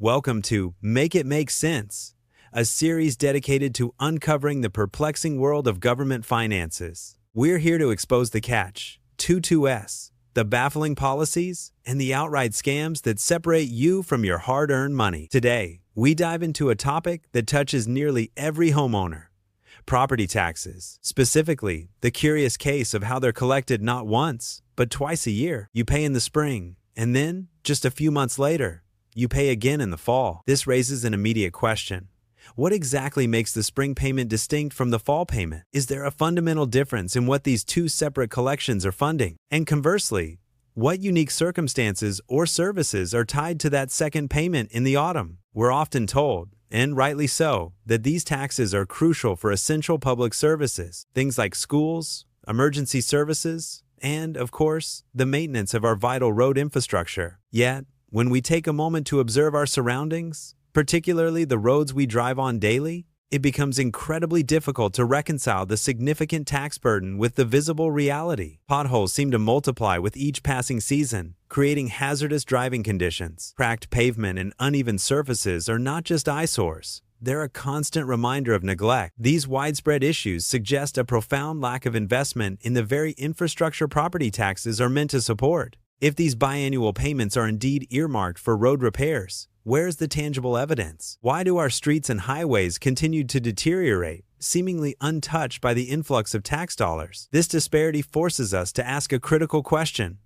Welcome to Make It Make Sense, a series dedicated to uncovering the perplexing world of government finances. We're here to expose the catch, 22S, the baffling policies, and the outright scams that separate you from your hard-earned money. Today, we dive into a topic that touches nearly every homeowner: property taxes. Specifically, the curious case of how they're collected not once, but twice a year. You pay in the spring, and then, just a few months later, you pay again in the fall. This raises an immediate question. What exactly makes the spring payment distinct from the fall payment? Is there a fundamental difference in what these two separate collections are funding? And conversely, what unique circumstances or services are tied to that second payment in the autumn? We're often told, and rightly so, that these taxes are crucial for essential public services, things like schools, emergency services, and, of course, the maintenance of our vital road infrastructure. Yet, when we take a moment to observe our surroundings, particularly the roads we drive on daily, it becomes incredibly difficult to reconcile the significant tax burden with the visible reality. Potholes seem to multiply with each passing season, creating hazardous driving conditions. Cracked pavement and uneven surfaces are not just eyesores. They're a constant reminder of neglect. These widespread issues suggest a profound lack of investment in the very infrastructure property taxes are meant to support. If these biannual payments are indeed earmarked for road repairs, where's the tangible evidence? Why do our streets and highways continue to deteriorate, seemingly untouched by the influx of tax dollars? This disparity forces us to ask a critical question.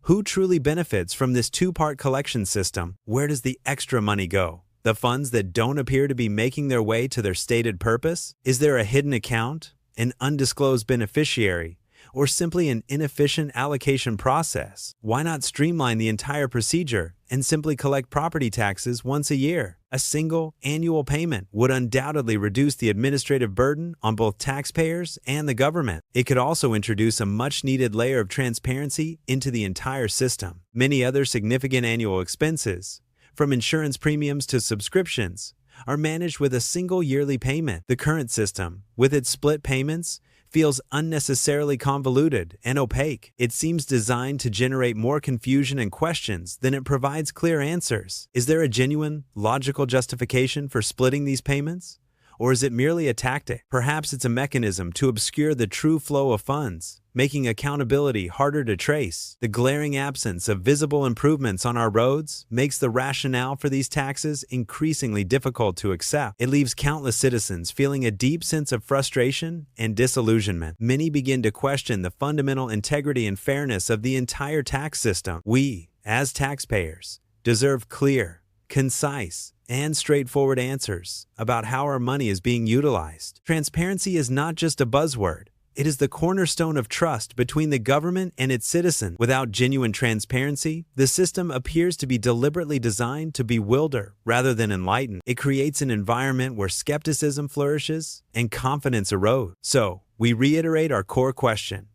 Who truly benefits from this two-part collection system? Where does the extra money go? The funds that don't appear to be making their way to their stated purpose? Is there a hidden account, an undisclosed beneficiary, or simply an inefficient allocation process? Why not streamline the entire procedure and simply collect property taxes once a year? A single annual payment would undoubtedly reduce the administrative burden on both taxpayers and the government. It could also introduce a much-needed layer of transparency into the entire system. Many other significant annual expenses, from insurance premiums to subscriptions, are managed with a single yearly payment. The current system, with its split payments, feels unnecessarily convoluted and opaque. It seems designed to generate more confusion and questions than it provides clear answers. Is there a genuine, logical justification for splitting these payments? Or is it merely a tactic? Perhaps it's a mechanism to obscure the true flow of funds, making accountability harder to trace. The glaring absence of visible improvements on our roads makes the rationale for these taxes increasingly difficult to accept. It leaves countless citizens feeling a deep sense of frustration and disillusionment. Many begin to question the fundamental integrity and fairness of the entire tax system. We, as taxpayers, deserve clear, concise, and straightforward answers about how our money is being utilized. Transparency is not just a buzzword. It is the cornerstone of trust between the government and its citizens. Without genuine transparency, the system appears to be deliberately designed to bewilder rather than enlighten. It creates an environment where skepticism flourishes and confidence erodes. So, we reiterate our core question: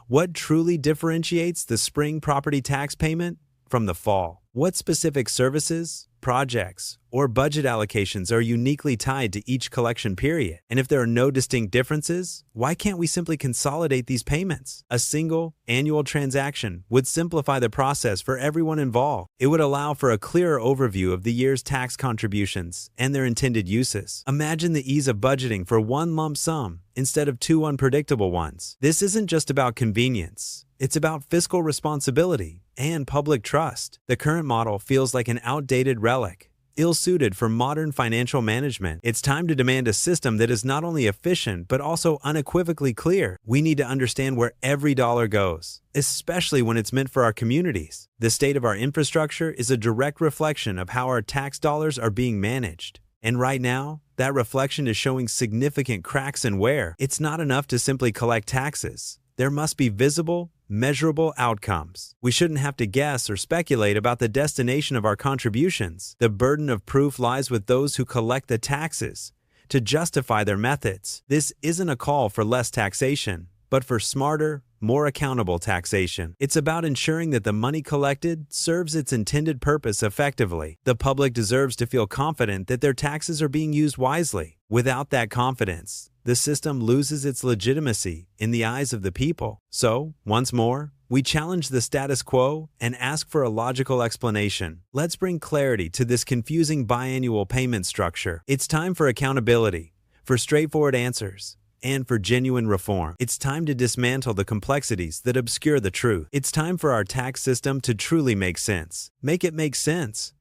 what truly differentiates the spring property tax payment from the fall? What specific services, projects, or budget allocations are uniquely tied to each collection period? And if there are no distinct differences, why can't we simply consolidate these payments? A single annual transaction would simplify the process for everyone involved. It would allow for a clearer overview of the year's tax contributions and their intended uses. Imagine the ease of budgeting for one lump sum instead of two unpredictable ones. This isn't just about convenience. It's about fiscal responsibility and public trust. The current model feels like an outdated relic, ill-suited for modern financial management. It's time to demand a system that is not only efficient but also unequivocally clear. We need to understand where every dollar goes, especially when it's meant for our communities. The state of our infrastructure is a direct reflection of how our tax dollars are being managed. And right now, that reflection is showing significant cracks and wear. It's not enough to simply collect taxes. There must be visible, measurable outcomes. We shouldn't have to guess or speculate about the destination of our contributions. The burden of proof lies with those who collect the taxes to justify their methods. This isn't a call for less taxation, but for smarter, more accountable taxation. It's about ensuring that the money collected serves its intended purpose effectively. The public deserves to feel confident that their taxes are being used wisely. Without that confidence, the system loses its legitimacy in the eyes of the people. So, once more, We challenge the status quo and ask for a logical explanation. Let's bring clarity to this confusing biannual payment structure. It's time for accountability, for straightforward answers, and for genuine reform. It's time to dismantle the complexities that obscure the truth. It's time for our tax system to truly make sense. Make it make sense.